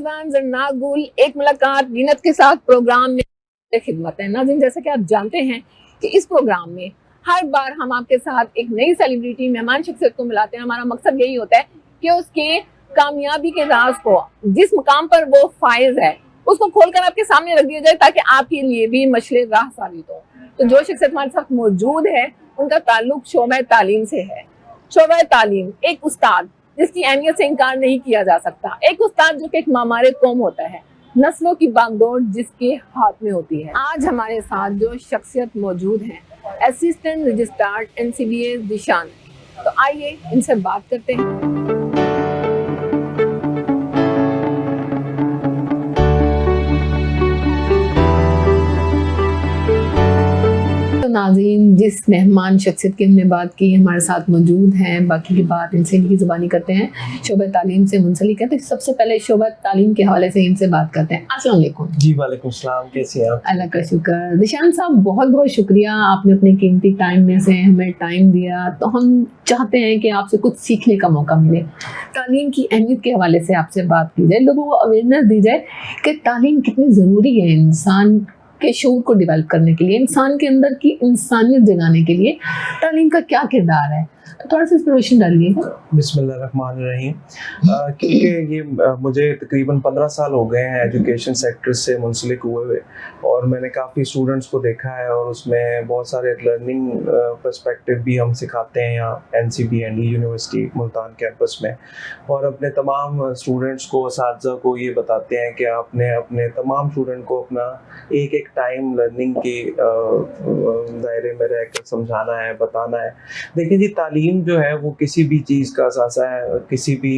मेज़बान जरना गुल एक मुलाकात जीनत के साथ प्रोग्राम में खिदमत है। नाज़रीन, जैसा कि आप जानते हैं कि इस प्रोग्राम में हर बार हम आपके साथ एक नई सेलिब्रिटी मेहमान शख्सियत को मिलाते हैं। हमारा मकसद यही होता है कि उसके कामयाबी के राज को, जिस मुकाम पर वो फाइज है, उसको खोलकर आपके सामने रख दिया जाए ताकि आपके लिए भी मशले राह साबित हो। तो जो शख्सियत हमारे साथ मौजूद है उनका ताल्लुक शोबा तालीम से है। शोबा तालीम एक उस्ताद जिसकी अहमियत से इनकार नहीं किया जा सकता, एक उस्ताद जो कि एक मामारे कौम होता है, नस्लों की बागडोर जिसके हाथ में होती है। आज हमारे साथ जो शख्सियत मौजूद है, असिस्टेंट रजिस्ट्रार NCBA दिशान। तो आइए इनसे बात करते हैं। नाज़रीन, जिस मेहमान शख्सियत की हमने बात की हमारे साथ मौजूद हैं, बाकी की बात इनसे इनकी ज़ुबानी करते हैं। शोबा तालीम से मुंसलिक है, तो सबसे पहले शोबा तालीम के हवाले से इनसे बात करते हैं। अस्सलाम वालेकुम। जी वालेकुम सलाम, कैसे हैं आप? अल्लाह का शुक्र। दिशान साहब, बहुत बहुत शुक्रिया, आपने अपने कीमती टाइम में से हमें टाइम दिया। तो हम चाहते हैं कि आपसे कुछ सीखने का मौका मिले, तालीम की अहमियत के हवाले से आपसे बात की जाए, लोगों को अवेयरनेस दी जाए कि तालीम कितनी ज़रूरी है इंसान के शऊर को डेवलप करने के लिए, इंसान के अंदर की इंसानियत जगाने के लिए तालीम का क्या किरदार है। तो थोड़ा सा इस पर रोशनी डालिए। बिस्मिल्लाहिर्रहमानिर्रहीम। क्योंकि ये मुझे तकरीबन 15 साल हो गए हैं एजुकेशन सेक्टर से मुंसलिक हुए हुए, और मैंने काफ़ी स्टूडेंट्स को देखा है, और उसमें बहुत सारे लर्निंग पर्सपेक्टिव भी हम सिखाते हैं यहाँ NCBND यूनिवर्सिटी मुल्तान कैंपस में। और अपने तमाम स्टूडेंट्स को, असातिज़ा को ये बताते हैं कि आपने अपने तमाम स्टूडेंट को अपना एक एक टाइम लर्निंग के दायरे में रहकर समझाना है, बताना है। देखिए जी, तालीम जो है वो किसी भी चीज़ का असासा है। किसी भी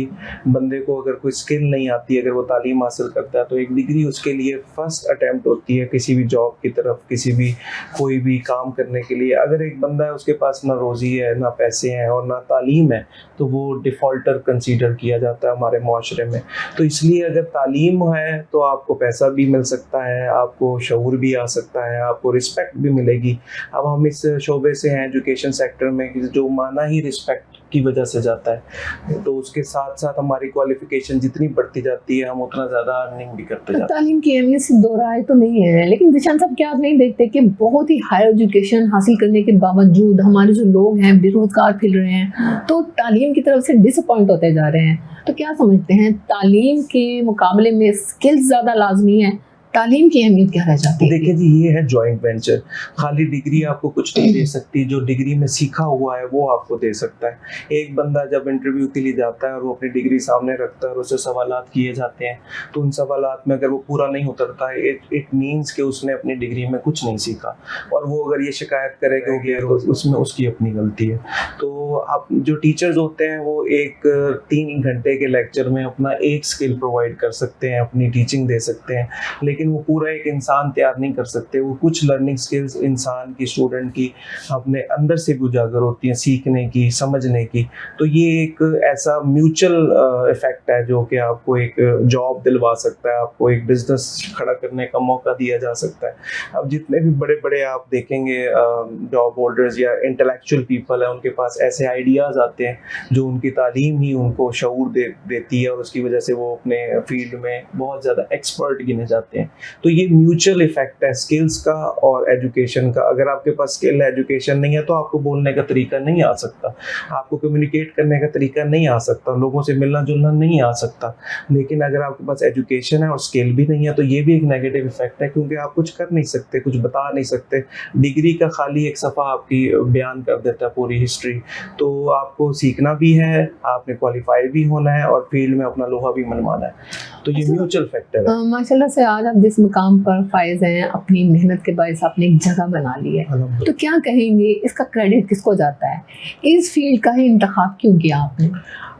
बंदे को अगर कोई स्किल नहीं आती, अगर वो तालीम हासिल करता है, तो एक डिग्री उसके लिए फर्स्ट अटेम्प्ट होती है किसी भी जॉब की तरफ, किसी भी कोई भी काम करने के लिए। अगर एक बंदा है, उसके पास ना रोज़ी है, ना पैसे हैं और ना तालीम है, तो वो डिफ़ॉल्टर कंसीडर किया जाता है हमारे माशरे में। तो इसलिए अगर तालीम है तो आपको पैसा भी मिल सकता है, आपको शऊर भी आ सकता है, आपको रिस्पेक्ट भी मिलेगी। अब हम इस शोबे से हैं एजुकेशन सेक्टर में, जो माना ही रिस्पेक्ट की वजह से जाता है, तो उसके साथ साथ हमारी क्वालिफिकेशन जितनी बढ़ती जाती है, हम उतना ज़्यादा अर्निंग भी करते जाते हैं। तालीम की अहमियत से दो राय तो नहीं है, लेकिन दिशान साहब, क्या आप नहीं देखते कि बहुत ही हायर एजुकेशन हासिल करने के बावजूद हमारे जो लोग हैं बेरोजगार फिर रहे हैं, तो तालीम की तरफ से डिसअपॉइंट होते जा रहे हैं। तो क्या समझते हैं, तालीम के मुकाबले में स्किल्स ज़्यादा लाजमी है, तालीम की अहमियत क्या रह जाती है? देखिए जी, ये है जॉइंट वेंचर। खाली डिग्री आपको कुछ नहीं दे सकती, जो डिग्री में सीखा हुआ है वो आपको दे सकता है। एक बंदा जब इंटरव्यू के लिए जाता है और वो अपनी डिग्री सामने रखता है और उससे सवालात किए जाते हैं, तो उन सवालात में अगर वो पूरा नहीं उतरता है, इट मीन्स कि उसने अपनी डिग्री में कुछ नहीं सीखा। और वो अगर ये शिकायत करेगा कि उसमें उसकी अपनी गलती है। तो आप जो टीचर्स होते हैं वो एक 3 घंटे के लेक्चर में अपना एक स्किल प्रोवाइड कर सकते हैं, अपनी टीचिंग दे सकते हैं, लेकिन वो पूरा एक इंसान तैयार नहीं कर सकते। वो कुछ लर्निंग स्किल्स इंसान की, स्टूडेंट की अपने अंदर से भी उजागर होती हैं, सीखने की, समझने की। तो ये एक ऐसा म्यूचुअल इफेक्ट है जो कि आपको एक जॉब दिलवा सकता है, आपको एक बिजनेस खड़ा करने का मौका दिया जा सकता है। अब जितने भी बड़े बड़े आप देखेंगे जॉब होल्डर्स या इंटेलेक्चुअल पीपल है, उनके पास ऐसे आइडियाज़ आते हैं जो उनकी तालीम ही उनको शऊर देती है, और उसकी वजह से वो अपने फील्ड में बहुत ज़्यादा एक्सपर्ट गिने जाते हैं। तो ये म्यूचुअल इफेक्ट है स्किल्स का और एजुकेशन का। अगर आपके पास स्किल एजुकेशन नहीं है तो आपको बोलने का तरीका नहीं आ सकता, आपको कम्युनिकेट करने का तरीका नहीं आ सकता, लोगों से मिलना जुलना नहीं आ सकता। लेकिन अगर आपके पास एजुकेशन है और स्किल भी नहीं है तो ये भी एक नेगेटिव इफेक्ट है, क्योंकि आप कुछ कर नहीं सकते, कुछ बता नहीं सकते। डिग्री का खाली एक सफ़ा आपकी बयान कर देता है पूरी हिस्ट्री। तो आपको सीखना भी है, आपने क्वालिफाई भी होना है और फील्ड में अपना लोहा भी मनवाना है। तो ये म्यूचुअल फैक्टर है। माशाल्लाह से आज आप जिस मुकाम पर फाइज हैं, अपनी मेहनत के बायस आपने एक जगह बना ली है, तो क्या कहेंगे, इसका क्रेडिट किसको जाता है? इस फील्ड का ही इंतखाब क्यों किया आपने?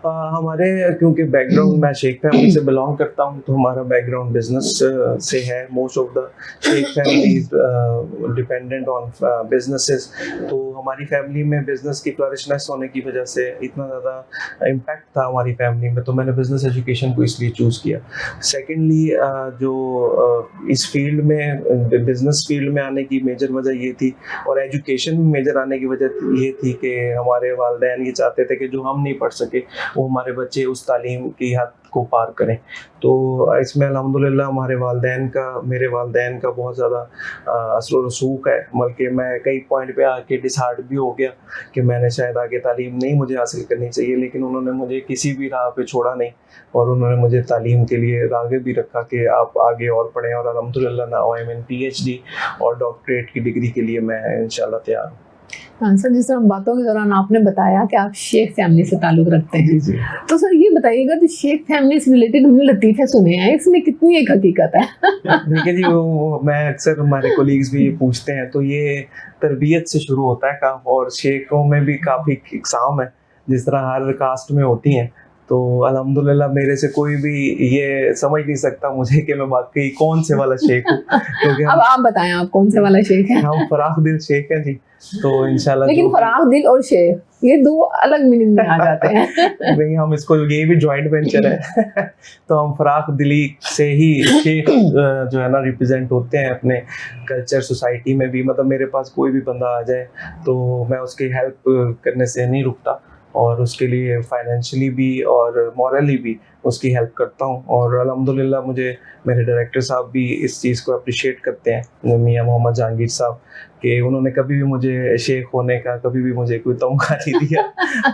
हमारे क्योंकि बैकग्राउंड, मैं शेख फैमिली से बिलोंग करता हूँ, तो हमारा बैकग्राउंड बिजनेस से है। Most of the Sheikh families dependent on businesses. तो हमारी फैमिली में बिजनेस की फ्लरिशनेस होने की वजह से इतना ज़्यादा इम्पैक्ट था हमारी फैमिली में, तो मैंने बिजनेस एजुकेशन को इसलिए चूज़ किया। सेकेंडली जो इस फील्ड में, बिजनेस फील्ड में आने की मेजर वजह ये थी, और एजुकेशन में मेजर आने की वजह ये थी कि हमारे वालिदैन ये चाहते थे कि जो हम नहीं पढ़ सके वो हमारे बच्चे उस तालीम की हद को पार करें। तो इसमें अल्हम्दुलिल्लाह मेरे वालिदैन का बहुत ज़्यादा असर व रसूख है, बल्कि मैं कई पॉइंट पे आके डिसहार्ट भी हो गया कि मैंने शायद आगे तालीम नहीं मुझे हासिल करनी चाहिए, लेकिन उन्होंने मुझे किसी भी राह पे छोड़ा नहीं और उन्होंने मुझे तालीम के लिए राग़िब भी रखा कि आप आगे और पढ़ें। और अल्हम्दुलिल्लाह now I am in PhD और डॉक्टरेट की डिग्री के लिए मैं इंशाल्लाह तैयार हूँ। हाँ सर, जिस तरह बातों के दौरान आपने बताया कि आप शेख फैमिली से ताल्लुक़ रखते हैं, जी। तो सर ये बताइएगा कि शेख फैमिली से रिलेटेड हमने लतीफ़े सुने हैं, इसमें कितनी एक हकीकत है? देखिए जी, वो मैं अक्सर हमारे कोलीग्स भी पूछते हैं, तो ये तरबियत से शुरू होता है काम, और शेखों में भी काफ़ी इक़साम है जिस तरह हर कास्ट में होती हैं। तो अल्हम्दुलिल्लाह मेरे से कोई भी ये समझ नहीं सकता मुझे कि मैं वाकई कौन से वाला शेख हूँ, क्योंकि अब आप बताएं आप कौन से वाला शेख है? हम फराख दिल शेख हैं जी। तो इंशाल्लाह लेकिन फराख दिल और शेख ये दो अलग मीनिंग में आ जाते हैं। नहीं, हम इसको, ये भी जॉइंट वेंचर है तो हम फराख दिली से ही शेख जो है ना रिप्रेजेंट होते हैं अपने कल्चर सोसाइटी में भी। मतलब मेरे पास कोई भी बंदा आ जाए तो मैं उसकी हेल्प करने से नहीं रुकता, और उसके लिए फाइनेंशियली भी और मॉरली भी उसकी हेल्प करता हूँ। और अल्हम्दुलिल्लाह मुझे मेरे डायरेक्टर साहब भी इस चीज़ को अप्रिशिएट करते हैं, मियां मोहम्मद जहांगीर साहब, कि उन्होंने कभी भी मुझे शेख होने का कभी भी मुझे कोई तमगा नहीं दिया।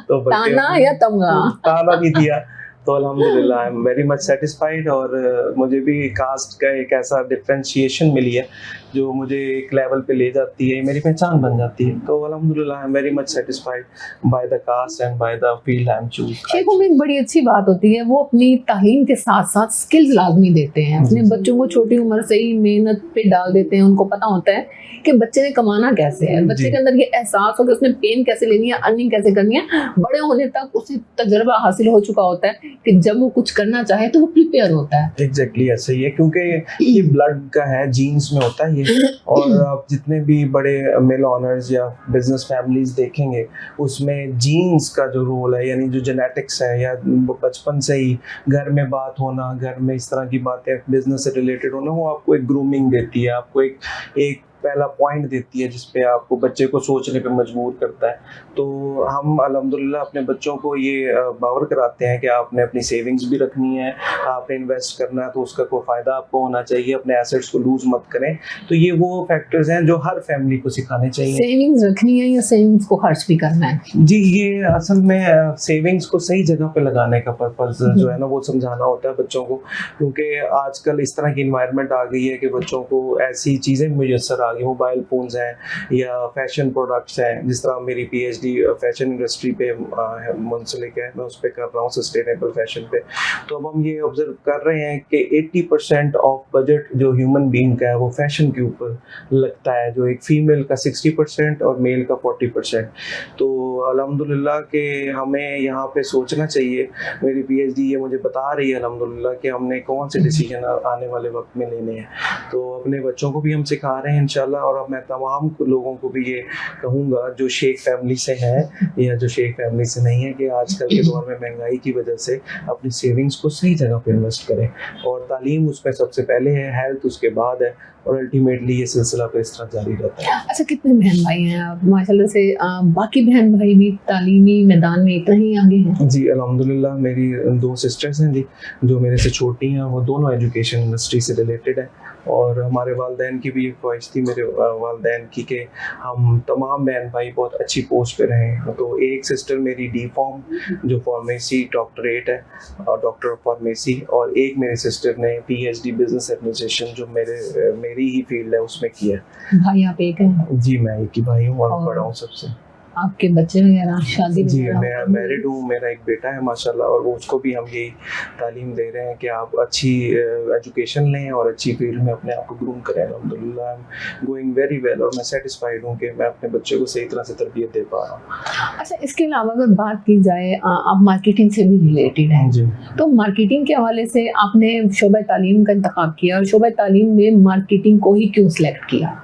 तो ताना या तमगा? ताना भी दिया। तो अल्हम्दुलिल्लाह I am very much satisfied, और मुझे भी कास्ट का एक ऐसा डिफरेंशिएशन मिली है जो मुझे एक लेवल पे ले जाती है, मेरी पहचान बन जाती है। तो अल्हम्दुलिल्लाह I am very much satisfied by the cast and by the field I am choose. शेखों में एक बड़ी अच्छी बात होती है, वो अपनी तालीम के साथ साथ स्किल्स लाजमी देते हैं, अपने बच्चों को छोटी उम्र से ही मेहनत पे डाल देते हैं। उनको पता होता है कि बच्चे ने कमाना कैसे है, बच्चे के अंदर ये एहसास हो कि उसने पेन कैसे लेनी है, अर्निंग कैसे करनी है। बड़े होने तक उसे तजर्बा हासिल हो चुका होता है कि जब वो कुछ करना चाहे तो वो प्रिपेयर होता है। एग्जैक्टली ऐसा ही है, क्योंकि ये ब्लड का है, जीन्स में होता है ये। और आप जितने भी बड़े मेल ऑनर्स या बिजनेस फैमिलीज देखेंगे, उसमें जीन्स का जो रोल है, यानी जो जेनेटिक्स है, या बचपन से ही घर में बात होना, घर में इस तरह की बातें बिजनेस से रिलेटेड होना, वो आपको एक ग्रूमिंग देती है, आपको एक पहला पॉइंट देती है जिसपे आपको बच्चे को सोचने पे मजबूर करता है। तो हम अल्हम्दुलिल्लाह अपने बच्चों को ये बावर कराते हैं कि आपने अपनी सेविंग्स भी रखनी है, आपने इन्वेस्ट करना है तो उसका कोई फ़ायदा आपको होना चाहिए, अपने एसेट्स को लूज मत करें। तो ये वो फैक्टर्स हैं जो हर फैमिली को सिखाने चाहिए। सेविंग्स रखनी है या सेविंग्स को खर्च भी करना है? जी, ये असल में सेविंग्स को सही जगह पे लगाने का पर्पस जो है ना वो समझाना होता है बच्चों को, क्योंकि आजकल इस तरह की इन्वायरमेंट आ गई है कि बच्चों को ऐसी चीज़ें मुयस्सर आ गई, मोबाइल फ़ोन्स हैं या फैशन प्रोडक्ट्स हैं। जिस तरह मेरी PhD फैशन इंडस्ट्री पे मुंसलिक है, मैं उस पर कर रहा हूँ, सस्टेनेबल फैशन पे। तो अब हम ये ऑब्जर्व कर रहे हैं कि 80% ऑफ बजट जो ह्यूमन बीइंग का है वो फैशन के ऊपर लगता है, जो एक फीमेल का 60% और मेल का 40%। तो अल्हम्दुलिल्लाह के हमें यहाँ पे सोचना चाहिए, मेरी PhD ये मुझे बता रही है अल्हम्दुलिल्लाह कि हमने कौन से डिसीजन आने वाले वक्त में लेने हैं। तो अपने बच्चों को भी हम सिखा रहे हैं इंशाल्लाह, और अब मैं तमाम लोगों को भी ये कहूँगा जो शेख फैमिली से हैं या जो शेख फैमिली से नहीं है, कि आजकल के दौर में महंगाई की वजह से अपनी सेविंग्स को सही जगह पे इन्वेस्ट करें, और तालीम उसमें सबसे पहले है, हेल्थ उसके बाद है, और अल्टीमेटली ये सिलसिला पे इस तरह जारी रहता है। अच्छा, कितने बहन भाई हैं आप? माशाल्लाह से बाकी बहन भाई भी तालीमी मैदान में इतना ही आगे हैं? जी अल्हम्दुलिल्लाह मेरी 2 सिस्टर्स हैं जी, जो मेरे से छोटी हैं, वो दोनों एजुकेशन इंडस्ट्री से रिलेटेड है। और हमारे वालिदैन की भी एक ख्वाहिश थी, मेरे वालिदैन की, कि हम तमाम बहन भाई बहुत अच्छी पोस्ट पे रहें। तो एक सिस्टर मेरी D.Pharm जो फार्मेसी डॉक्टरेट है, डॉक्टर ऑफ फार्मेसी, और एक मेरी सिस्टर ने PhD बिजनेस एडमिनिस्ट्रेशन जो मेरी ही फील्ड है उसमें किया है। भाई आप एक हैं? जी, मैं एक ही भाई हूँ और बड़ा हूँ सबसे। आपके बच्चे वगैरह शादी? जी, मैं मैरिड हूँ, मेरा एक बेटा है माशाल्लाह, और वो उसको भी हम यही तालीम दे रहे हैं कि आप अच्छी एजुकेशन लें और अच्छी फील्ड में अपने आप को ग्रूम करें। अल्हम्दुलिल्लाह I am going very well, और मैं सेटिस्फाइड हूँ कि मैं अपने बच्चे को सही तरह से तरबियत दे पा रहा हूँ। अच्छा, इसके अलावा अगर बात की जाए, आप मार्केटिंग से भी रिलेटेड हैं जी, तो मार्केटिंग के हवाले से आपने शोबा तालीम का इंतखाब किया, और शोबा तालीम में मार्केटिंग को ही क्यों सिलेक्ट किया?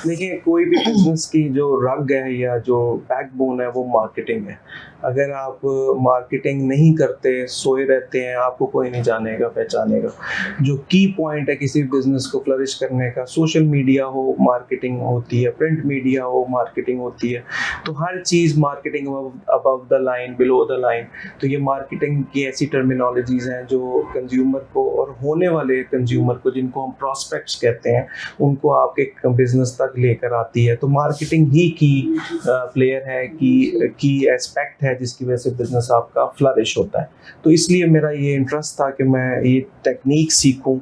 देखिए, कोई भी बिजनेस की जो रग है या जो बैकबोन है वो मार्केटिंग है। अगर आप मार्केटिंग नहीं करते, सोए रहते हैं, आपको कोई नहीं जानेगा, पहचानेगा। जो की पॉइंट है किसी बिजनेस को फ्लरिश करने का, सोशल मीडिया हो मार्केटिंग होती है, प्रिंट मीडिया हो मार्केटिंग होती है, तो हर चीज़ marketing above the line, below the line. तो ये मार्केटिंग की ऐसी टर्मिनोलॉजीज़ हैं जो कंज्यूमर को और होने वाले कंज्यूमर को, जिनको हम प्रॉस्पेक्ट्स कहते हैं, उनको आपके बिजनेस तक लेकर आती है। तो मार्केटिंग ही की प्लेयर है, की एस्पेक्ट है जिसकी वजह से बिजनेस आपका फ्लरिश होता है। तो इसलिए मेरा ये इंटरेस्ट था कि मैं ये टेक्निक सीखूं,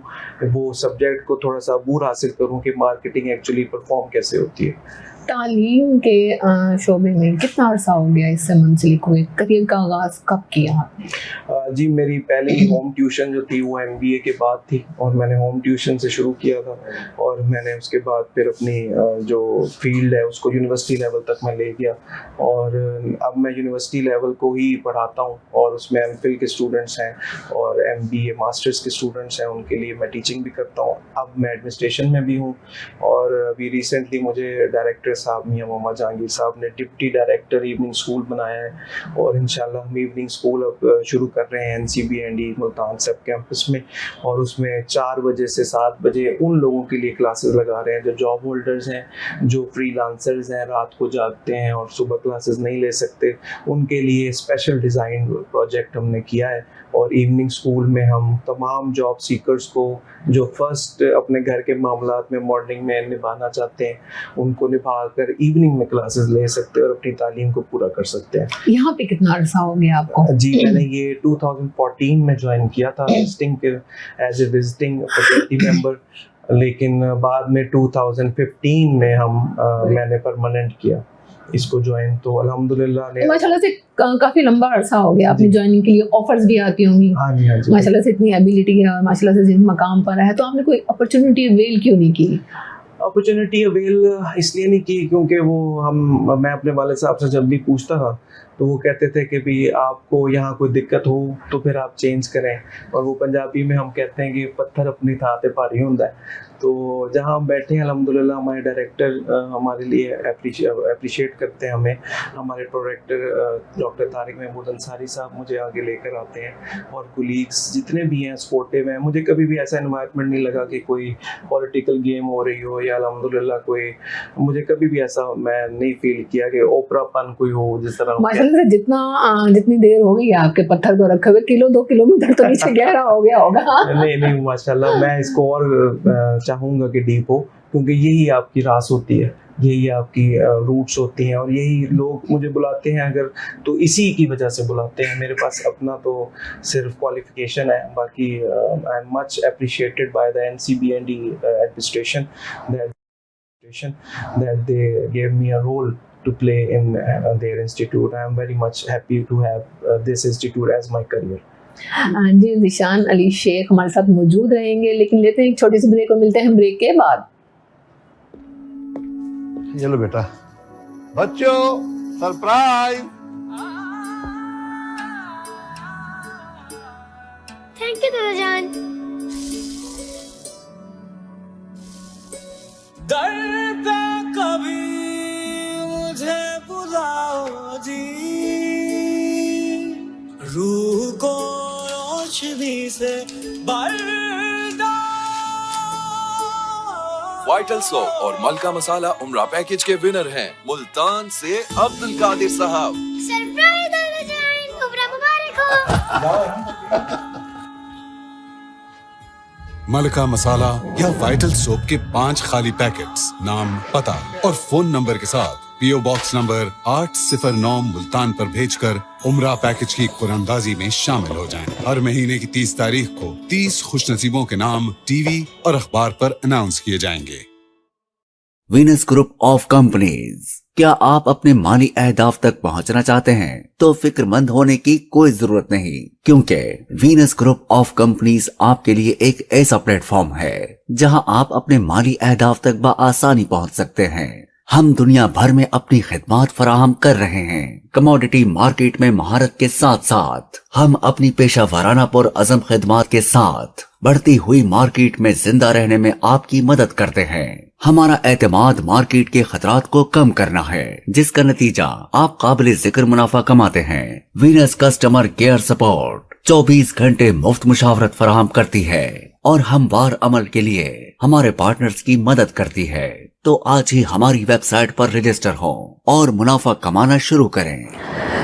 वो सब्जेक्ट को थोड़ा सा अबूर हासिल करूं कि मार्केटिंग एक्चुअली परफॉर्म कैसे होती है। तालीम के शोबे में कितना अरसा हो गया इससे मुंसलिक हुए? करियर का आगाज़ कब किया आपने? जी, मेरी पहली होम ट्यूशन जो थी वो MBA के बाद थी, और मैंने होम ट्यूशन से शुरू किया था, और मैंने उसके बाद फिर अपनी जो फील्ड है उसको यूनिवर्सिटी लेवल तक मैं ले गया, और अब मैं यूनिवर्सिटी लेवल को ही पढ़ाता हूँ, और उसमें MPhil के स्टूडेंट्स हैं और MBA मास्टर्स के स्टूडेंट्स हैं, उनके लिए मैं टीचिंग भी करता हूँ। अब मैं एडमिनिस्ट्रेशन में भी हूँ, और अभी रिसेंटली मुझे डायरेक्टर साहब मियां मोहम्मद जहांगीर साहब ने डिप्टी डायरेक्टर इवनिंग स्कूल बनाया है, और इंशाल्लाह हम इवनिंग स्कूल अब शुरू कर रहे हैं NCBND मुल्तान सब कैंपस में, और उसमें 4 बजे से 7 बजे उन लोगों के लिए क्लासेस लगा रहे हैं जो जॉब होल्डर्स हैं, जो फ्रीलांसर्स हैं, रात को जागते हैं और सुबह क्लासेस नहीं ले सकते, उनके लिए स्पेशल डिज़ाइन प्रोजेक्ट हमने किया है। और इवनिंग स्कूल में हम तमाम जॉब सीकर्स को जो फर्स्ट अपने घर के मामलात में मॉर्निंग में निभाना चाहते हैं, उनको निभा कर इवनिंग में क्लासेस ले सकते हैं और अपनी तालीम को पूरा कर सकते हैं। यहाँ पे कितना अरसा हो गया आपको? जी, मैंने ये 2014 में ज्वाइन किया था as a visiting faculty member, लेकिन बाद में 2015 में मैंने परमानेंट किया इसको ज्वाइन। तो अल्हम्दुलिल्लाह ने माशाल्लाह से काफी लंबा अरसा हो गया आपने ज्वाइनिंग के लिए, ऑफर्स भी आती होंगी। हाँ जी, हाँ जी। माशाल्लाह से इतनी एबिलिटी है और माशाल्लाह से जिस मकाम पर है, तो आपने कोई अपॉर्चुनिटी अवेल क्यों नहीं की? अपॉर्चुनिटी अवेल इसलिए नहीं की क्योंकि मैं अपने वाले साहब से जब भी पूछता था तो वो कहते थे कि भी आपको यहाँ कोई दिक्कत हो तो फिर आप चेंज करें, और वो पंजाबी में हम कहते हैं कि पत्थर अपनी थां ते भारी होता है। तो जहाँ हम बैठे हैं अल्हम्दुलिल्लाह हमारे डायरेक्टर हमारे लिए अप्रिशिएट करते हैं हमें। हमारे प्रोडाक्टर डॉक्टर तारिक महमूद अंसारी साहब मुझे आगे लेकर आते हैं, और कुलीग्स जितने भी हैं सपोर्टिव हैं। मुझे कभी भी ऐसा एनवायरनमेंट नहीं लगा कि कोई पॉलिटिकल गेम हो रही हो, या अल्हम्दुलिल्लाह मुझे कभी भी ऐसा मैं नहीं फील किया कि ओपरापन कोई हो जिस तरह। माशाल्लाह से जितनी देर हो गई है आपके पत्थर को रखे हुए, 1-2 किलोमीटर तो नीचे गहरा हो गया होगा। नहीं माशाल्लाह, मैं इसको और चाहूँगा कि डीप हो, क्योंकि यही आपकी रास होती है, यही आपकी रूट्स होती हैं, और यही लोग मुझे बुलाते हैं अगर तो इसी की वजह से बुलाते हैं। मेरे पास अपना तो सिर्फ क्वालिफिकेशन है, बाकी I am much appreciated by the NCBND administration that they gave me a role to play in their institute. I am very much happy to have this institute as my career. जी, ज़ीशान अली शेख हमारे साथ मौजूद रहेंगे, लेकिन लेते हैं एक छोटी सी break और मिलते हैं ब्रेक के बाद। ये लो बेटा, बच्चों सरप्राइज। थैंक यू दादा जान। दर पे कभी मुझे बुलाओ जी, रूह को रोशनी से भरना। वाइटल सोप और मलका मसाला उम्रा पैकेज के विनर हैं मुल्तान से अब्दुल कादिर साहब। सरप्राइज दादा जान, उम्रा मुबारक हो। मलका मसाला या वाइटल सोप के 5 खाली पैकेट्स, नाम, पता और फोन नंबर के साथ PO बॉक्स नंबर 809 मुल्तान पर भेजकर उम्रा पैकेज की कुरानंदाजी में शामिल हो जाएं। हर महीने की 30 तारीख को 30 खुशनसीबों के नाम टीवी और अखबार पर अनाउंस किए जाएंगे। वीनस ग्रुप ऑफ कंपनीज, क्या आप अपने माली अहदाफ तक पहुंचना चाहते हैं? तो फिक्रमंद होने की कोई जरूरत नहीं, क्योंकि वीनस ग्रुप ऑफ कंपनीज आपके लिए एक ऐसा प्लेटफॉर्म है जहां आप अपने माली अहदाफ तक बआसानी पहुंच सकते हैं। हम दुनिया भर में अपनी खिदमत फराहम कर रहे हैं। कमोडिटी मार्केट में महारत के साथ साथ हम अपनी पेशा वाराना पुर अज़म खिदमत के साथ बढ़ती हुई मार्केट में जिंदा रहने में आपकी मदद करते हैं। हमारा एतमाद मार्केट के खतरात को कम करना है, जिसका नतीजा आप काबिल जिक्र मुनाफा कमाते हैं। वीनस कस्टमर केयर सपोर्ट 24 घंटे मुफ्त मुशावरत फराहम करती है और हमवार अमल के लिए हमारे पार्टनर्स की मदद करती है। तो आज ही हमारी वेबसाइट पर रजिस्टर हो और मुनाफा कमाना शुरू करें।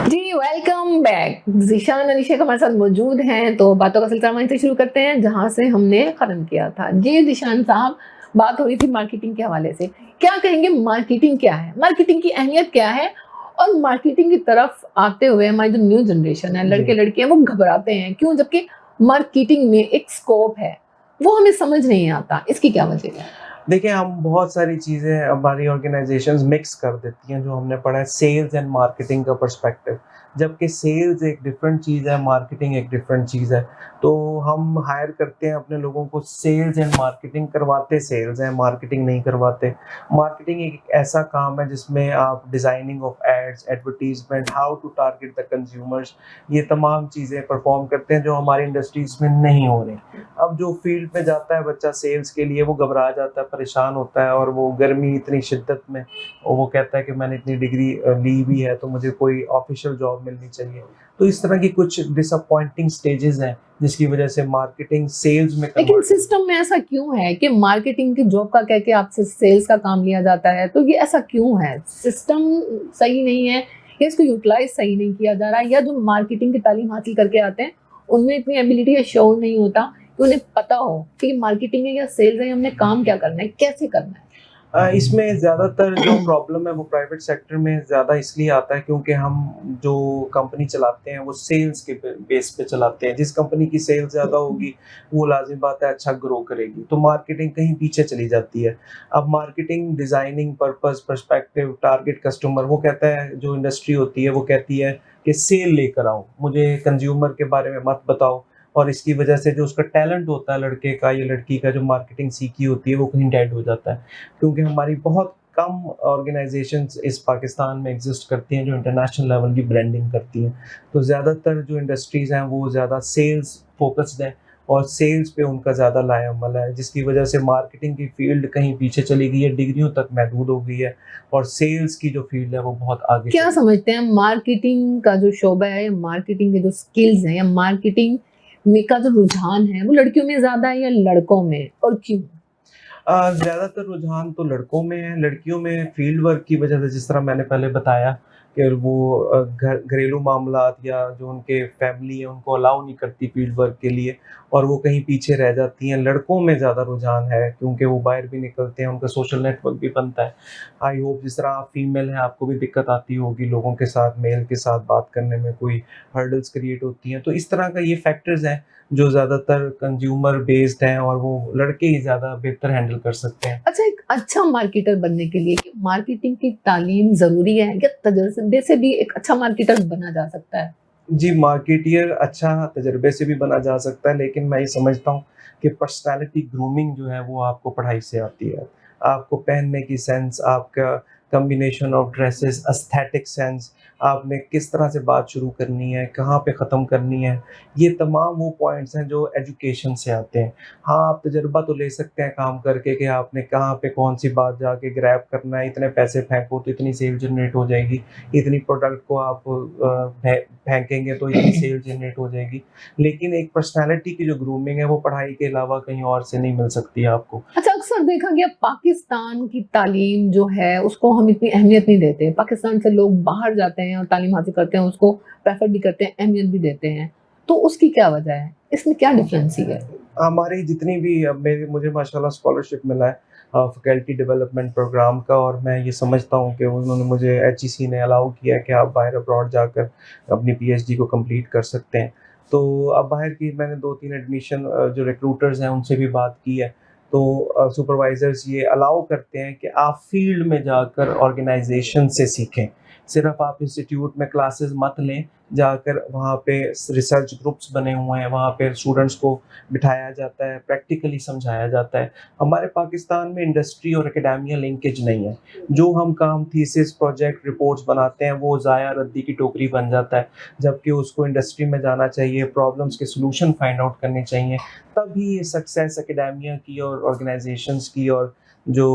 जी वेलकम बैक। ज़ीशान अली शेख हमारे साथ मौजूद हैं, तो बातों का सिलसिला वहीं से शुरू करते हैं जहां से हमने खत्म किया था। जी ज़ीशान साहब, बात हो रही थी मार्केटिंग के हवाले से। क्या कहेंगे, मार्केटिंग क्या है, मार्केटिंग की अहमियत क्या है, और मार्केटिंग की तरफ आते हुए हमारी जो न्यू जनरेशन है, लड़के लड़कियां, वो घबराते हैं क्यों, जबकि मार्केटिंग में एक स्कोप है, वो हमें समझ नहीं आता, इसकी क्या वजह है? देखिए, हम बहुत सारी चीज़ें हमारी ऑर्गेनाइजेशंस मिक्स कर देती हैं। जो हमने पढ़ा है सेल्स एंड मार्केटिंग का पर्सपेक्टिव, जबकि सेल्स एक डिफरेंट चीज़ है, मार्केटिंग एक डिफरेंट चीज़ है। तो हम हायर करते हैं अपने लोगों को, सेल्स एंड मार्केटिंग करवाते सेल्स हैं, मार्केटिंग नहीं करवाते। मार्केटिंग एक ऐसा काम है जिसमें आप designing of ads, advertisement, how to target the consumers, ये तमाम चीज़ें परफॉर्म करते हैं जो हमारी इंडस्ट्रीज़ में नहीं हो रही। अब जो फील्ड में जाता है बच्चा सेल्स के लिए, वो घबरा जाता है, परेशान होता है, और वो गर्मी इतनी शिद्दत में, और वो कहता है कि मैंने इतनी डिग्री ली भी है तो मुझे कोई ऑफिशियल जॉब मिलनी चाहिए। तो इस तरह की कुछ डिसअपॉइंटिंग स्टेजेस हैं जिसकी वजह से मार्केटिंग सेल्स में लेकिन सिस्टम में ऐसा क्यों है कि मार्केटिंग की जॉब का कह के आपसे सेल्स का काम लिया जाता है? तो ये ऐसा क्यों है? सिस्टम सही नहीं है या इसको यूटिलाइज सही नहीं किया जा रहा है, या जो मार्केटिंग की तालीम हासिल करके आते हैं उनमें इतनी एबिलिटी या शोर नहीं होता कि उन्हें पता हो कि मार्केटिंग है या सेल्स है, हमने काम क्या करना है, कैसे करना है? इसमें ज़्यादातर जो प्रॉब्लम है वो प्राइवेट सेक्टर में ज़्यादा इसलिए आता है क्योंकि हम जो कंपनी चलाते हैं वो सेल्स के बेस पे चलाते हैं। जिस कंपनी की सेल्स ज़्यादा होगी वो लाजिम बात है अच्छा ग्रो करेगी, तो मार्केटिंग कहीं पीछे चली जाती है। अब marketing, designing, purpose, perspective, target customer, वो कहता है, जो इंडस्ट्री होती है वो कहती है कि सेल लेकर आओ, मुझे कंज्यूमर के बारे में मत बताओ। और इसकी वजह से जो उसका टैलेंट होता है लड़के का या लड़की का, जो मार्केटिंग सीखी होती है, वो कहीं डेड हो जाता है। क्योंकि हमारी बहुत कम ऑर्गेनाइजेशंस इस पाकिस्तान में एग्जिस्ट करती हैं जो इंटरनेशनल लेवल की ब्रांडिंग करती हैं। तो ज़्यादातर जो इंडस्ट्रीज़ हैं वो ज़्यादा सेल्स फोकस्ड हैं और सेल्स पे उनका ज़्यादा लाएअमल है, जिसकी वजह से मार्केटिंग की फील्ड कहीं पीछे चली गई है, डिग्रियों तक महदूद हो गई है, और सेल्स की जो फील्ड है वो बहुत आगे। क्या समझते हैं मार्केटिंग का जो शोबा है, मार्केटिंग के जो स्किल्स हैं, या मार्केटिंग में का जो रुझान है, वो लड़कियों में ज्यादा है या लड़कों में, और क्यों? ज़्यादातर रुझान तो लड़कों में है। लड़कियों में फील्ड वर्क की वजह से, जिस तरह मैंने पहले बताया कि वो घरेलू मामलात या जो उनके फैमिली है उनको अलाउ नहीं करती फील्ड वर्क के लिए, और वो कहीं पीछे रह जाती हैं। लड़कों में ज़्यादा रुझान है क्योंकि वो बाहर भी निकलते हैं, उनका सोशल नेटवर्क भी बनता है। आई होप जिस तरह आप फीमेल हैं आपको भी दिक्कत आती होगी लोगों के साथ, मेल के साथ बात करने में कोई हर्डल्स क्रिएट होती हैं। तो इस तरह का ये फैक्टर्स हैं जो ज़्यादातर कंज्यूमर बेस्ड हैं, और वो लड़के ही ज़्यादा बेहतर हैंडल कर सकते हैं। अच्छा, एक अच्छा मार्केटर बनने के लिए मार्केटिंग की तालीम जरूरी है या तजुर्बे से भी एक अच्छा मार्केटर बना जा सकता है? जी, मार्केटियर अच्छा तजर्बे से भी बना जा सकता है, लेकिन मैं ये समझता हूँ कि पर्सनैलिटी ग्रूमिंग जो है वो आपको पढ़ाई से आती है। आपको पहनने की सेंस, आपका combination of dresses, aesthetic sense, आपने किस तरह से बात शुरू करनी है, कहाँ पे ख़त्म करनी है, ये तमाम वो पॉइंट्स हैं जो एजुकेशन से आते हैं। हाँ, आप तजर्बा तो ले सकते हैं काम करके कि आपने कहाँ पे कौन सी बात जाके ग्रैब करना है, इतने पैसे फेंको तो इतनी सेल जनरेट हो जाएगी, इतनी प्रोडक्ट को आप फेंकेंगे तो इतनी सेल जनरेट हो जाएगी। लेकिन एक पर्सनैलिटी की जो ग्रूमिंग है वो पढ़ाई के अलावा कहीं और से नहीं मिल सकती है आपको। अच्छा, अक्सर देखा गया पाकिस्तान की तालीम जो है उसको हम इतनी अहमियत नहीं देते। पाकिस्तान से लोग बाहर जाते हैं और तालीम हासिल करते हैं, उसको प्रेफर भी करते हैं, अहमियत भी देते हैं, तो उसकी क्या वजह है? इसमें क्या डिफरेंस है? हमारी जितनी भी मुझे माशाल्लाह स्कॉलरशिप मिला है फैकल्टी डेवलपमेंट प्रोग्राम का, और मैं ये समझता हूँ कि उन्होंने मुझे HEC ने अलाउ किया कि आप बाहर अब्रॉड जाकर अपनी PhD को कंप्लीट कर सकते हैं। तो अब बाहर की मैंने 2-3 एडमिशन जो रिक्रूटर्स हैं उनसे भी बात की है, तो सुपरवाइज़र्स ये अलाउ करते हैं कि आप फील्ड में जाकर ऑर्गेनाइजेशन से सीखें। सिर्फ आप इंस्टीट्यूट में क्लासेस मत लें, जाकर वहाँ पे रिसर्च ग्रुप्स बने हुए हैं, वहाँ पे स्टूडेंट्स को बिठाया जाता है, प्रैक्टिकली समझाया जाता है। हमारे पाकिस्तान में इंडस्ट्री और एकेडेमिया लिंकेज नहीं है। जो हम काम थीसिस प्रोजेक्ट रिपोर्ट्स बनाते हैं वो ज़ाया रद्दी की टोकरी बन जाता है, जबकि उसको इंडस्ट्री में जाना चाहिए, प्रॉब्लम्स के सलूशन फाइंड आउट करने चाहिए, तभी ये सक्सेस एकेडेमिया की और ऑर्गेनाइजेशंस की और जो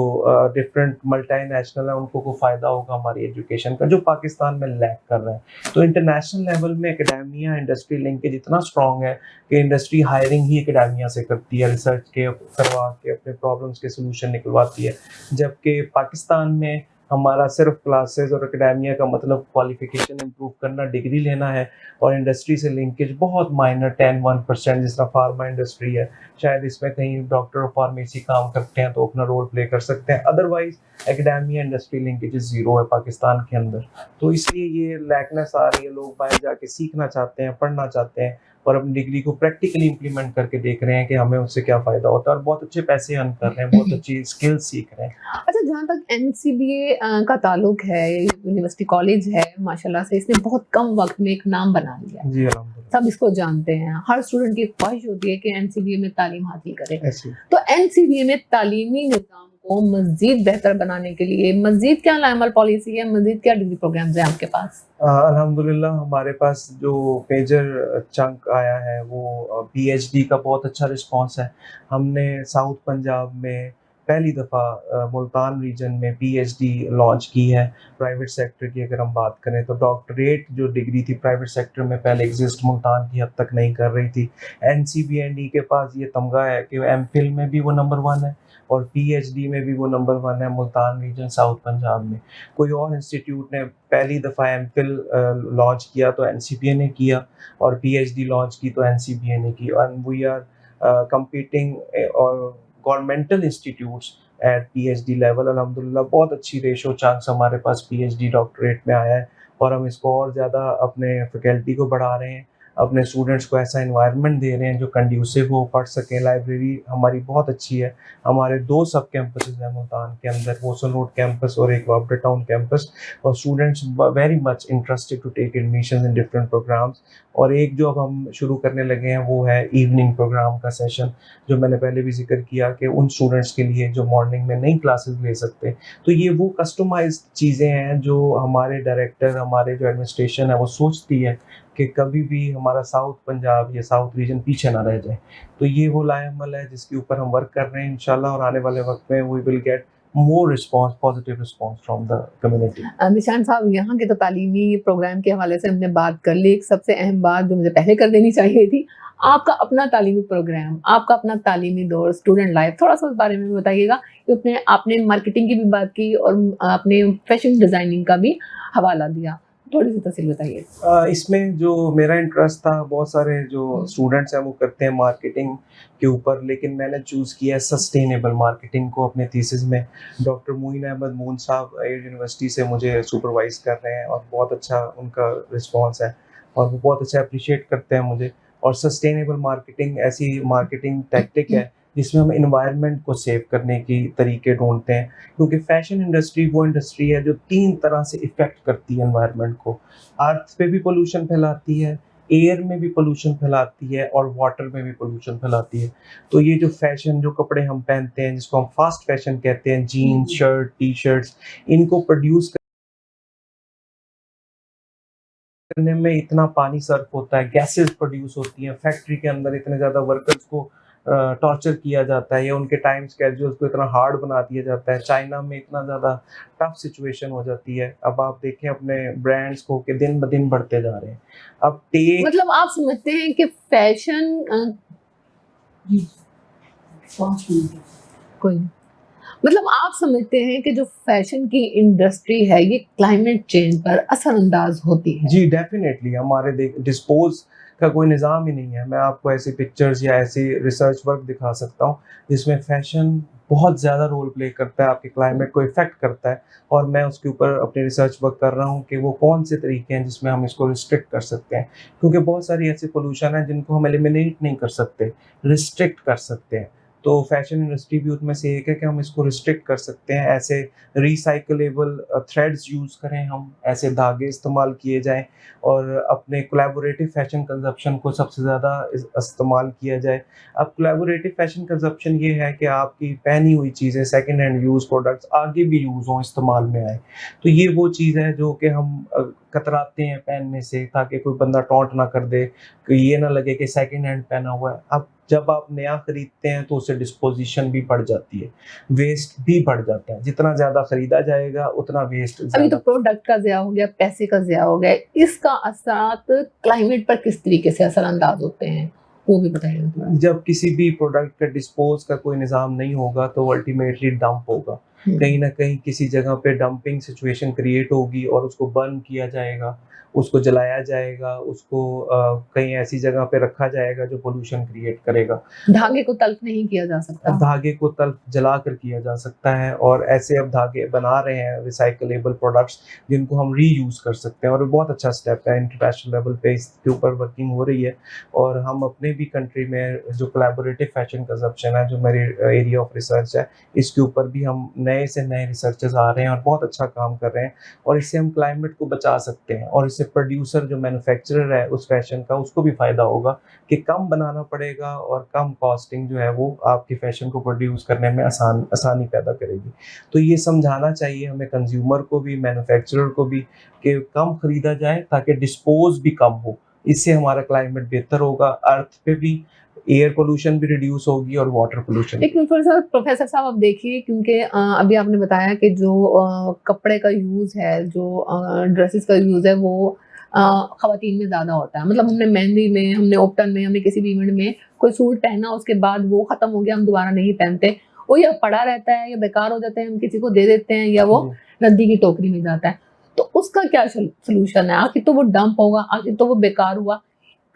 डिफरेंट मल्टीनेशनल है उनको को फ़ायदा होगा हमारी एजुकेशन का, जो पाकिस्तान में लैक कर रहा है। तो इंटरनेशनल लेवल में एकेडेमिया इंडस्ट्री लिंकेज इतना स्ट्रॉन्ग है कि इंडस्ट्री हायरिंग ही एकेडेमिया से करती है, रिसर्च के करवा के अपने प्रॉब्लम्स के सलूशन निकलवाती है, जबकि पाकिस्तान में हमारा सिर्फ क्लासेस और एकेडेमिया का मतलब क्वालिफिकेशन इंप्रूव करना, डिग्री लेना है, और इंडस्ट्री से लिंकेज बहुत माइनर 10-1%, जिस तरह फार्मा इंडस्ट्री है, शायद इसमें कहीं डॉक्टर और फार्मेसी काम करते हैं तो अपना रोल प्ले कर सकते हैं, otherwise academia industry linkage zero है पाकिस्तान के अंदर। तो इसलिए ये लैकनेस आ रही है, लोग बाहर जाके सीखना चाहते हैं, पढ़ना चाहते हैं और अपनी डिग्री को प्रैक्टिकली इंप्लीमेंट करके देख रहे हैं कि हमें उससे क्या फ़ायदा होता है, और बहुत अच्छे पैसे अर्न कर रहे हैं, बहुत अच्छी स्किल्स सीख रहे हैं। अच्छा, जहाँ तक NCBA का ताल्लुक है, यूनिवर्सिटी कॉलेज है, माशाल्लाह से इसने बहुत कम वक्त में एक नाम बना लिया। जी अल्हम्दुलिल्लाह। सब इसको जानते हैं, हर स्टूडेंट की ख्वाहिश होती है कि NCBA में तालीम हासिल करे। ऐसे तो NCBA में तालीमी निज़ाम को मज़ीद बेहतर बनाने के लिए मज़ीद क्या लाइमल पॉलिसी है, मज़ीद क्या डिग्री प्रोग्राम्स हैं आपके पास? अल्हम्दुलिल्लाह हमारे पास जो मेजर चंक आया है वो PhD का बहुत अच्छा रिस्पांस है। हमने साउथ पंजाब में पहली दफ़ा मुल्तान रीजन में PhD लॉन्च की है। प्राइवेट सेक्टर की अगर हम बात करें तो डॉक्टरेट जो डिग्री थी प्राइवेट सेक्टर में पहले एग्जिस्ट मुल्तान की हद तक नहीं कर रही थी। NCBND के पास ये तमगा है कि MPhil में भी वो नंबर 1 है और PhD में भी वो नंबर 1 है मुल्तान रीजन साउथ पंजाब में। कोई और इंस्टीट्यूट ने पहली दफ़ा MPhil लॉन्च किया तो NCBA ने किया, और PhD लॉन्च की तो NCBA ने की, एंड वी आर कंपीटिंग और governmental institutes at PhD level. अल्हम्दुलिल्लाह बहुत अच्छी रेशो चांस हमारे पास PhD डॉक्टरेट में आया है, और हम इसको और ज़्यादा अपने फैकल्टी को बढ़ा रहे हैं, अपने स्टूडेंट्स को ऐसा एनवायरनमेंट दे रहे हैं जो कंड्यूसिव हो, पढ़ सकें। लाइब्रेरी हमारी बहुत अच्छी है, हमारे 2 सब कैंपसेस हैं मुल्तान के अंदर, होसल रोड कैंपस और एक वापडा टाउन कैंपस, और students very much interested to take admission in different programmes. और एक जो अब हम शुरू करने लगे हैं वो है इवनिंग प्रोग्राम का सेशन, जो मैंने पहले भी जिक्र किया कि उन स्टूडेंट्स के लिए जो मॉर्निंग में नई क्लासेस ले सकते हैं। तो ये वो कस्टमाइज्ड चीज़ें हैं जो हमारे डायरेक्टर, हमारे जो एडमिनिस्ट्रेशन है वो सोचती है कि कभी भी हमारा साउथ पंजाब या साउथ रीजन पीछे ना रह जाए। तो ये वो लाएमल है जिसके ऊपर हम वर्क कर रहे हैं इंशाल्लाह, और आने वाले वक्त में we will get more response, positive response from the community. Nishan साहब, यहाँ के तो तालीमी प्रोग्राम के हवाले से हमने बात कर ली। एक सबसे अहम बात जो मुझे पहले कर देनी चाहिए थी, आपका अपना तालीमी प्रोग्राम, आपका अपना तालीमी दौर, स्टूडेंट लाइफ, थोड़ा सा उस बारे में भी बताइएगा। कि आपने मार्केटिंग की भी बात की और आपने फैशन डिज़ाइनिंग का भी हवाला दिया, थोड़ी सी तफसील बताइए। इसमें जो मेरा इंटरेस्ट था, बहुत सारे जो स्टूडेंट्स हैं वो करते हैं मार्केटिंग के ऊपर, लेकिन मैंने चूज़ किया सस्टेनेबल मार्केटिंग को अपने थीसिस में। डॉक्टर मोइन अहमद मून साहब एयर यूनिवर्सिटी से मुझे सुपरवाइज कर रहे हैं और बहुत अच्छा उनका रिस्पॉन्स है और वो बहुत अच्छा अप्रिशिएट करते हैं मुझे। और सस्टेनेबल मार्केटिंग ऐसी मार्केटिंग टैक्टिक है जिसमें हम इन्वायरमेंट को सेव करने की तरीके ढूंढते हैं, क्योंकि फैशन इंडस्ट्री वो इंडस्ट्री है जो 3 तरह से इफ़ेक्ट करती है एनवायरनमेंट को। अर्थ पे भी पोल्यूशन फैलाती है, एयर में भी पोल्यूशन फैलाती है और वाटर में भी पोल्यूशन फैलाती है। तो ये जो फैशन, जो कपड़े हम पहनते हैं जिसको हम फास्ट फैशन कहते हैं, जीन्स, शर्ट, टी शर्ट्स, इनको प्रोड्यूस करने में इतना पानी सर्फ होता है, गैसेस प्रोड्यूस होती हैं, फैक्ट्री के अंदर इतने ज़्यादा वर्कर्स को टॉर्चर किया जाता है या उनके टाइम स्केड्यूल्स को इतना हार्ड बना दिया जाता है। चाइना में इतना ज़्यादा टफ सिचुएशन हो जाती है। अब आप देखें अपने ब्रांड्स को कि दिन ब दिन बढ़ते जा रहे हैं। अब मतलब आप समझते हैं कि फैशन कोई मतलब आप समझते हैं कि जो फैशन की इंडस्ट्री है ये क्लाइमेट चेंज पर असरअंदाज होती है? जी डेफिनेटली। हमारे डिस्पोज का कोई निज़ाम ही नहीं है। मैं आपको ऐसी पिक्चर्स या ऐसी रिसर्च वर्क दिखा सकता हूँ जिसमें फैशन बहुत ज़्यादा रोल प्ले करता है, आपके क्लाइमेट को इफ़ेक्ट करता है, और मैं उसके ऊपर अपनी रिसर्च वर्क कर रहा हूँ कि वो कौन से तरीके हैं जिसमें हम इसको रिस्ट्रिक्ट कर सकते हैं, क्योंकि बहुत सारी ऐसी पोल्यूशन है जिनको हम एलिमिनेट नहीं कर सकते, रिस्ट्रिक्ट कर सकते हैं। तो फैशन इंडस्ट्री भी उनमें से एक है कि हम इसको रिस्ट्रिक्ट कर सकते हैं, ऐसे रिसाइकलेबल थ्रेड्स यूज़ करें, हम ऐसे धागे इस्तेमाल किए जाएं और अपने कोलैबोरेटिव फैशन कंजप्शन को सबसे ज़्यादा इस्तेमाल किया जाए। अब कोलैबोरेटिव फैशन कंजप्शन ये है कि आपकी पहनी हुई चीज़ें सेकंड हैंड यूज़ प्रोडक्ट्स आगे भी यूज़ हों, इस्तेमाल में आए। तो ये वो चीज़ है जो कि हम कतराते हैं पहनने से, ताकि कोई बंदा टॉन्ट ना कर दे, कि ये ना लगे कि सेकंड हैंड पहना हुआ है। अब जब आप नया खरीदते हैं तो उससे डिस्पोजिशन भी बढ़ जाती है, वेस्ट भी बढ़ जाता है। जितना ज़्यादा खरीदा जाएगा उतना वेस्ट अभी तो प्रोडक्ट का ज़िया हो गया, पैसे का ज़िया हो गया, इसका असरात क्लाइमेट पर किस तरीके से असरअंदाज होते हैं वो भी बताइए थोड़ा। जब किसी भी प्रोडक्ट का डिस्पोज का कोई निज़ाम नहीं होगा तो अल्टीमेटली डंप होगा, कहीं ना कहीं किसी जगह पे डंपिंग सिचुएशन क्रिएट होगी और उसको बर्न किया जाएगा, उसको जलाया जाएगा, उसको कहीं ऐसी जगह पे रखा जाएगा जो पोल्यूशन क्रिएट करेगा। धागे को तल्फ नहीं किया जा सकता, धागे को तल्फ जला कर किया जा सकता है, और ऐसे अब धागे बना रहे हैं रिसाइकलेबल प्रोडक्ट्स जिनको हम रीयूज कर सकते हैं, और बहुत अच्छा स्टेप है। इंटरनेशनल लेवल पे इसके ऊपर वर्किंग हो रही है, और हम अपने भी कंट्री में जो कोलैबोरेटिव फैशन कंजप्शन है, जो मेरे एरिया ऑफ रिसर्च है, इसके ऊपर भी हम नए से नए रिसर्चर्स आ रहे हैं और बहुत अच्छा काम कर रहे हैं, और इससे हम क्लाइमेट को बचा सकते हैं, और इससे प्रोड्यूसर जो मैन्युफैक्चरर है उस फैशन का, उसको भी फायदा होगा कि कम बनाना पड़ेगा और कम कॉस्टिंग जो है वो आपके फैशन को प्रोड्यूस करने में आसानी पैदा करेगी। तो ये समझाना चाहिए हमें कंज्यूमर को भी, मैन्युफैक्चरर को भी, कि कम खरीदा जाए ताकि डिस्पोज भी कम हो। इससे हमारा क्लाइमेट बेहतर होगा, अर्थ पे भी एयर पोल्यूशन भी रिड्यूस होगी और वाटर पोल्यूशन। एक मिनट प्रोफेसर साहब आप देखिए, क्योंकि अभी आपने बताया कि जो कपड़े का यूज़ है, जो ड्रेसेस का यूज़ है, वो ख़वातीन में ज़्यादा होता है। मतलब हमने मेहंदी में, हमने ओपटन में, हमने किसी भी इवेंट में कोई सूट पहना, उसके बाद वो ख़त्म हो गया, हम दोबारा नहीं पहनते, वो या पड़ा रहता है या बेकार हो जाता है, हम किसी को दे देते हैं, या वो रद्दी की टोकरी में जाता है। तो उसका क्या सोल्यूशन है? आखिर तो वो डंप होगा, आखिर तो वो बेकार हुआ।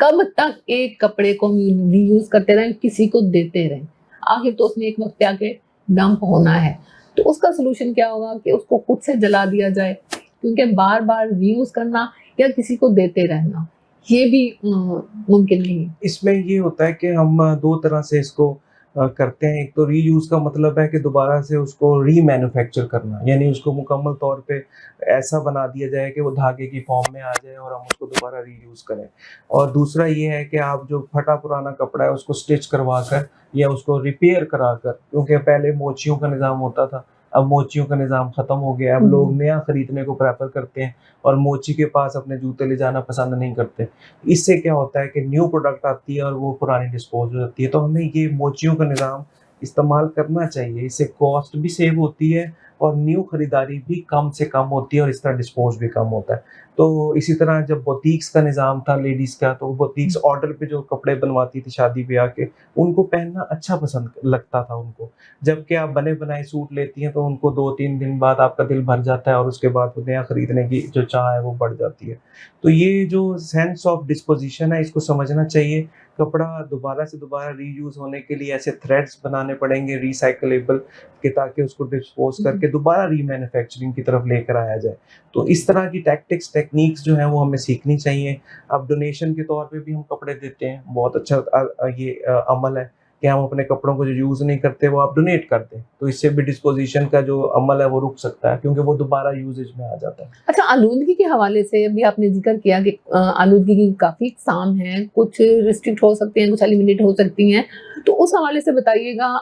कब तक एक कपड़े को रीयूज करते रहें, किसी को देते रहें? आखिर तो उसने एक वक्त पे आके डंप होना है। तो उसका सोल्यूशन क्या होगा कि उसको खुद से जला दिया जाए, क्योंकि बार बार रीयूज करना या किसी को देते रहना ये भी मुमकिन नहीं है। इसमें ये होता है कि हम दो तरह से इसको करते हैं। एक तो रीयूज का मतलब है कि दोबारा से उसको रीमैन्युफैक्चर करना, यानी उसको मुकम्मल तौर पे ऐसा बना दिया जाए कि वो धागे की फॉर्म में आ जाए और हम उसको दोबारा रीयूज करें। और दूसरा ये है कि आप जो फटा पुराना कपड़ा है उसको स्टिच करवा कर या उसको रिपेयर करा कर, क्योंकि पहले मोचियों का निज़ाम होता था, अब मोचियों का निज़ाम ख़त्म हो गया। अब लोग नया ख़रीदने को प्रेफर करते हैं और मोची के पास अपने जूते ले जाना पसंद नहीं करते। इससे क्या होता है कि न्यू प्रोडक्ट आती है और वो पुरानी डिस्पोज हो जाती है। तो हमें ये मोचियों का निज़ाम इस्तेमाल करना चाहिए, इससे कॉस्ट भी सेव होती है और न्यू खरीदारी भी कम से कम होती है और इस तरह डिस्पोज भी कम होता है। तो इसी तरह जब बुटीक्स का निज़ाम था लेडीज़ का, तो बुटीक्स ऑर्डर पे जो कपड़े बनवाती थी शादी ब्याह के, उनको पहनना अच्छा पसंद लगता था उनको। जबकि आप बने बनाए सूट लेती हैं तो उनको 2-3 दिन बाद आपका दिल भर जाता है और उसके बाद नया खरीदने की जो चाह है वो बढ़ जाती है। तो ये जो सेंस ऑफ डिस्पोजिशन है इसको समझना चाहिए। कपड़ा दोबारा से दोबारा रीयूज होने के लिए ऐसे थ्रेड्स बनाने पड़ेंगे रिसाइकलेबल के, ताकि उसको डिस्पोज करके दोबारा रीमैन्युफैक्चरिंग की तरफ लेकर आया जाए। तो इस तरह की टैक्टिक्स टेक्निक्स जो हैं वो हमें सीखनी चाहिए। अब डोनेशन के तौर पे भी हम कपड़े देते हैं, बहुत अच्छा ये अमल है कि हम अपने कपड़ों को जो यूज़ नहीं करते वो आप डोनेट कर दें, तो इससे भी डिस्पोजिशन का जो अमल है वो रुक सकता है, क्योंकि वो दोबारा यूजेज में आ जाता है। अच्छा, आलूदगी के हवाले से अभी आपने जिक्र किया कि आलूदगी की काफ़ी इकसाम हैं, कुछ रिस्ट्रिक्ट हो सकती हैं, कुछ एलिमिनेट हो सकती हैं, तो उस हवाले से बताइएगा।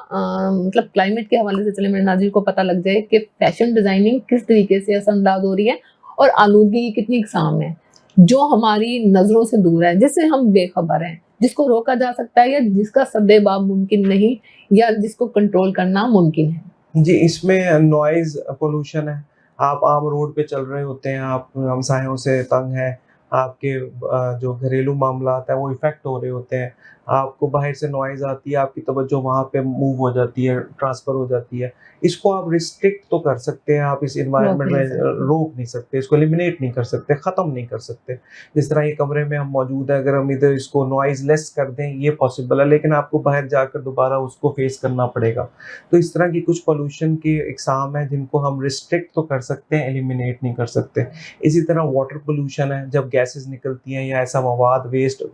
मतलब क्लाइमेट के हवाले से चले मेरे नाज़रीन को पता लग जाए कि फैशन डिज़ाइनिंग किस तरीके से असरअंदाज हो रही है और आलूदगी की कितनी इकसाम है जो हमारी नज़रों से दूर है, जिससे हम बेखबर हैं, जिसको रोका जा सकता है या जिसका सद्देबाब मुमकिन नहीं, या जिसको कंट्रोल करना मुमकिन है। जी, इसमें नॉइज़ पोल्यूशन है। आप आम रोड पे चल रहे होते हैं, आप हमसायों से तंग हैं, आपके जो घरेलू मामलात हैं वो इफ़ेक्ट हो रहे होते हैं, आपको बाहर से नॉइज़ आती है, आपकी तवज्जो वहाँ पे मूव हो जाती है, ट्रांसफ़र हो जाती है। इसको आप रिस्ट्रिक्ट तो कर सकते हैं, आप इस एनवायरनमेंट में रोक नहीं सकते, इसको एलिमिनेट नहीं कर सकते, ख़त्म नहीं कर सकते। जिस तरह ये कमरे में हम मौजूद हैं, अगर हम इधर इसको नॉइज़ लेस कर दें ये पॉसिबल है, लेकिन आपको बाहर जाकर दोबारा उसको फेस करना पड़ेगा। तो इस तरह की कुछ पोल्यूशन की इकसाम है जिनको हम रिस्ट्रिक्ट तो कर सकते हैं, एलिमिनेट नहीं कर सकते। इसी तरह वाटर पोल्यूशन है, जब गैसेस निकलती हैं या ऐसा मवाद वेस्ट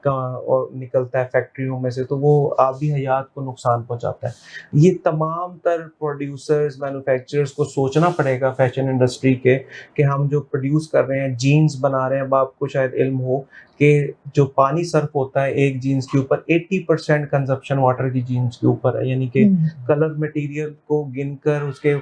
का और निकलता है फैक्ट्रियों में से, तो वो आबी हयात को नुकसान पहुंचाता है। ये तमाम तर प्रोड्यूसर्स, मैन्युफैक्चरर्स को सोचना पड़ेगा फैशन इंडस्ट्री के कि हम जो प्रोड्यूस कर रहे हैं, जीन्स बना रहे हैं, अब आपको शायद इल्म हो कि जो पानी सर्फ होता है एक जीन्स के ऊपर 80% कंजप्शन वाटर की जीन्स के ऊपर है, यानी कि कलर मटेरियल को गिनकर उसके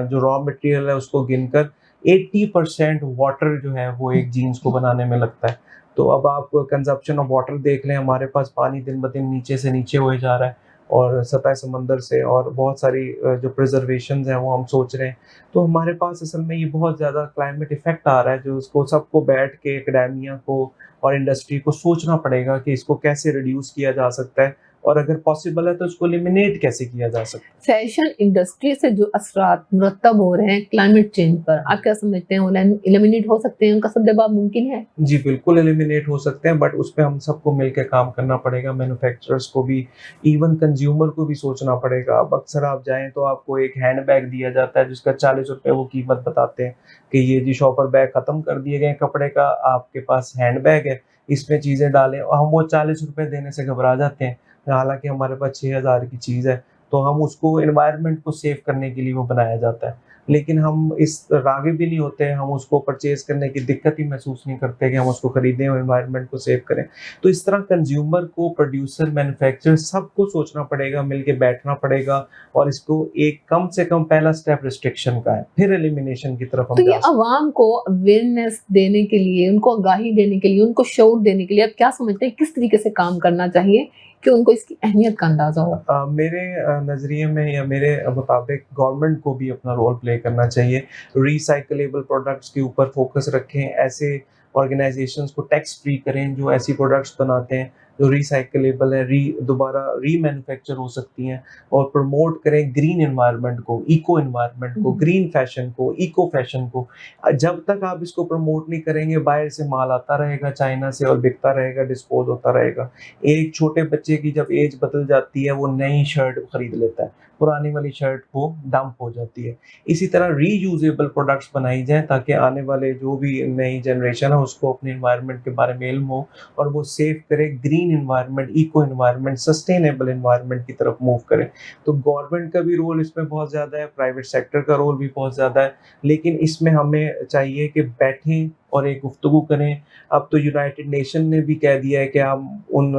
जो रॉ मटेरियल है उसको गिनकर 80% वाटर जो है वो एक जीन्स को बनाने में लगता है। तो अब आप कंजप्शन ऑफ वाटर देख लें, हमारे पास पानी दिन ब दिन नीचे से नीचे हुए जा रहा है और सतह समंदर से, और बहुत सारी जो प्रिजर्वेशन हैं वो हम सोच रहे हैं। तो हमारे पास असल में ये बहुत ज़्यादा क्लाइमेट इफेक्ट आ रहा है, जो उसको सबको बैठ के एकेडेमिया को और इंडस्ट्री को सोचना पड़ेगा कि इसको कैसे रिड्यूस किया जा सकता है, और अगर पॉसिबल है तो उसको एलिमिनेट कैसे किया जा सकता है। फैशन इंडस्ट्री से जो असरात मुरतब हो रहे हैं क्लाइमेट चेंज पर, आप क्या समझते हैं, एलिमिनेट हो सकते हैं, उनका सद्देबाब मुमकिन है? जी बिल्कुल एलिमिनेट हो सकते हैं, बट उस पर हम सबको मिलकर काम करना पड़ेगा, मैन्युफैक्चरर्स को भी, इवन कंज्यूमर को भी सोचना पड़ेगा। अब अक्सर आप जाएं तो आपको एक हैंड बैग दिया जाता है जिसका 40 रुपये वो कीमत बताते हैं कि ये जी शॉपर बैग ख़त्म कर दिए गए कपड़े का, आपके पास हैंड बैग है, इसमें चीज़ें डालें, और हम वो 40 रुपये देने से घबरा जाते हैं, हालांकि हमारे पास 6000 की चीज़ है। तो हम उसको एनवायरनमेंट को सेव करने के लिए वो बनाया जाता है, लेकिन हम इस राग़िब भी नहीं होते हैं, हम उसको परचेज़ करने की दिक्कत ही महसूस नहीं करते कि हम उसको ख़रीदें और एनवायरनमेंट को सेव करें। तो इस तरह कंज्यूमर को, प्रोड्यूसर, मैन्युफैक्चरर सबको सोचना पड़ेगा, मिलके बैठना पड़ेगा, और इसको एक कम से कम पहला स्टेप रिस्ट्रिक्शन का है, फिर एलिमिनेशन की तरफ हम तो ये जा सकते हैं। अवाम को अवेयरनेस देने के लिए, उनको आगाही देने के लिए, उनको शऊर देने के लिए आप क्या समझते हैं किस तरीके से काम करना चाहिए कि उनको इसकी अहमियत का अंदाजा हो? मेरे नज़रिए में या मेरे मुताबिक गवर्नमेंट को भी अपना रोल प्ले करना चाहिए। रिसाइकलेबल प्रोडक्ट्स के ऊपर फोकस रखें, ऐसे ऑर्गेनाइजेशंस को टैक्स फ्री करें जो ऐसी प्रोडक्ट्स बनाते हैं जो रिसाइकलेबल है, दोबारा रीमैन्युफैक्चर हो सकती हैं, और प्रमोट करें ग्रीन एनवायरनमेंट को, इको एनवायरनमेंट को, ग्रीन फैशन को, इको फैशन को। जब तक आप इसको प्रमोट नहीं करेंगे, बाहर से माल आता रहेगा चाइना से और बिकता रहेगा, डिस्पोज होता रहेगा। एक छोटे बच्चे की जब एज बदल जाती है वो नई शर्ट खरीद लेता है, पुरानी वाली शर्ट वो डंप हो जाती है। इसी तरह रीयूजेबल प्रोडक्ट्स बनाई जाएं ताकि आने वाले जो भी नई जनरेशन है उसको अपने एनवायरनमेंट के बारे में इल्म हो और वो सेव करे, green environment, eco environment, sustainable environment की तरफ मूव करें। तो गवर्नमेंट का भी रोल इसमें बहुत ज़्यादा है, प्राइवेट सेक्टर का रोल भी बहुत ज़्यादा है, लेकिन इसमें हमें चाहिए कि बैठें और एक गुफ्तगू करें। अब तो यूनाइटेड नेशन ने भी कह दिया है कि हम उन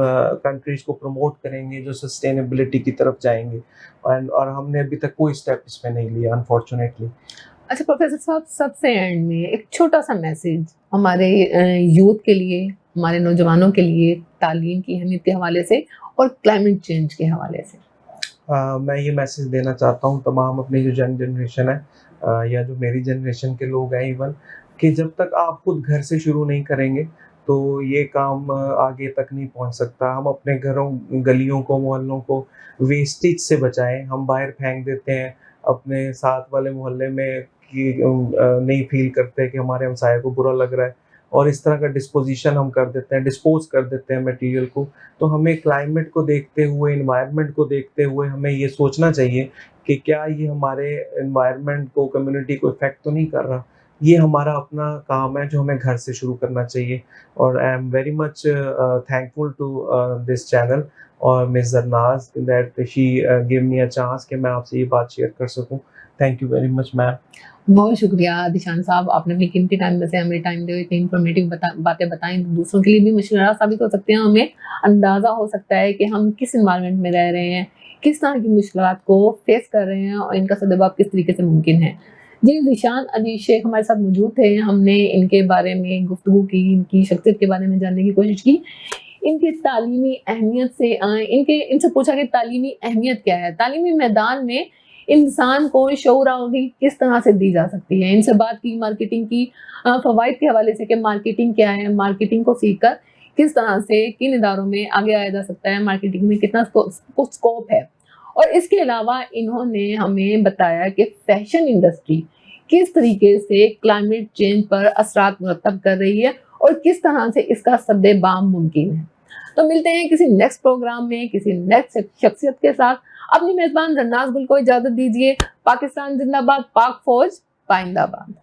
कंट्रीज़ को प्रमोट करेंगे जो सस्टेनेबिलिटी की तरफ जाएंगे, और हमने अभी तक कोई स्टेप इसमें नहीं लिया अनफॉर्चुनेटली। अच्छा प्रोफेसर साहब, सबसे एंड में एक छोटा सा मैसेज हमारे यूथ के लिए, हमारे नौजवानों के लिए, तालीम की अहमियत के हवाले से और क्लाइमेट चेंज के हवाले से। मैं ये मैसेज देना चाहता हूँ तमाम अपनी जो जनरेशन है, या जो मेरी जनरेशन के लोग हैं इवन, कि जब तक आप खुद घर से शुरू नहीं करेंगे तो ये काम आगे तक नहीं पहुंच सकता। हम अपने घरों, गलियों को, मोहल्लों को वेस्टेज से बचाएं। हम बाहर फेंक देते हैं, अपने साथ वाले मोहल्ले में कि नहीं फील करते कि हमारे हमसाये को बुरा लग रहा है, और इस तरह का डिस्पोजिशन हम कर देते हैं, डिस्पोज कर देते हैं मटेरियल को। तो हमें क्लाइमेट को देखते हुए, एनवायरनमेंट को देखते हुए हमें ये सोचना चाहिए कि क्या ये हमारे एनवायरनमेंट को, कम्युनिटी को इफेक्ट तो नहीं कर रहा। ये हमारा अपना काम है जो हमें घर से शुरू करना चाहिए। और I am very much thankful to this channel और मिस जरनाज that she give me a chance कि मैं आपसे ये बात शेयर कर सकूं। Thank you very much ma'am. बहुत शुक्रिया दिशान साहब, आपने अपनी कीमती टाइम में से हमें टाइम दे, इतनी इन्फॉर्मेटिव बातें बताएं, दूसरों के लिए भी मशवरा साबित हो सकते हैं। हमें अंदाज़ा हो सकता है कि हम किस इन्वायरमेंट में रह रहे हैं, किस तरह की मुश्किलात को फेस कर रहे हैं और इनका सद्देबाब किस तरीके से मुमकिन है। जी, ज़ीशान अली शेख हमारे साथ मौजूद थे, हमने इनके बारे में गुफ्तगू की, इनकी शख्सियत के बारे में जानने की कोशिश की, इनकी तालीमी अहमियत से इनसे पूछा कि तालीमी अहमियत क्या है, तालीमी मैदान में इंसान को शऊर आगाही किस तरह से दी जा सकती है। इनसे बात की मार्केटिंग की फ़वाइद के हवाले से कि मार्केटिंग क्या है, मार्केटिंग को सीखकर किस तरह से किन इदारों में आगे आया जा सकता है, मार्केटिंग में कितना स्कोप है। और इसके अलावा इन्होंने हमें बताया कि फैशन इंडस्ट्री किस तरीके से क्लाइमेट चेंज पर असरात मुरतब कर रही है और किस तरह से इसका सद्देबाब मुमकिन है। तो मिलते हैं किसी नेक्स्ट प्रोग्राम में, किसी नेक्स्ट शख्सियत के साथ। अपनी मेज़बान जन्नाज गुल को इजाज़त दीजिए। पाकिस्तान जिंदाबाद, पाक फौज पाइंदाबाद।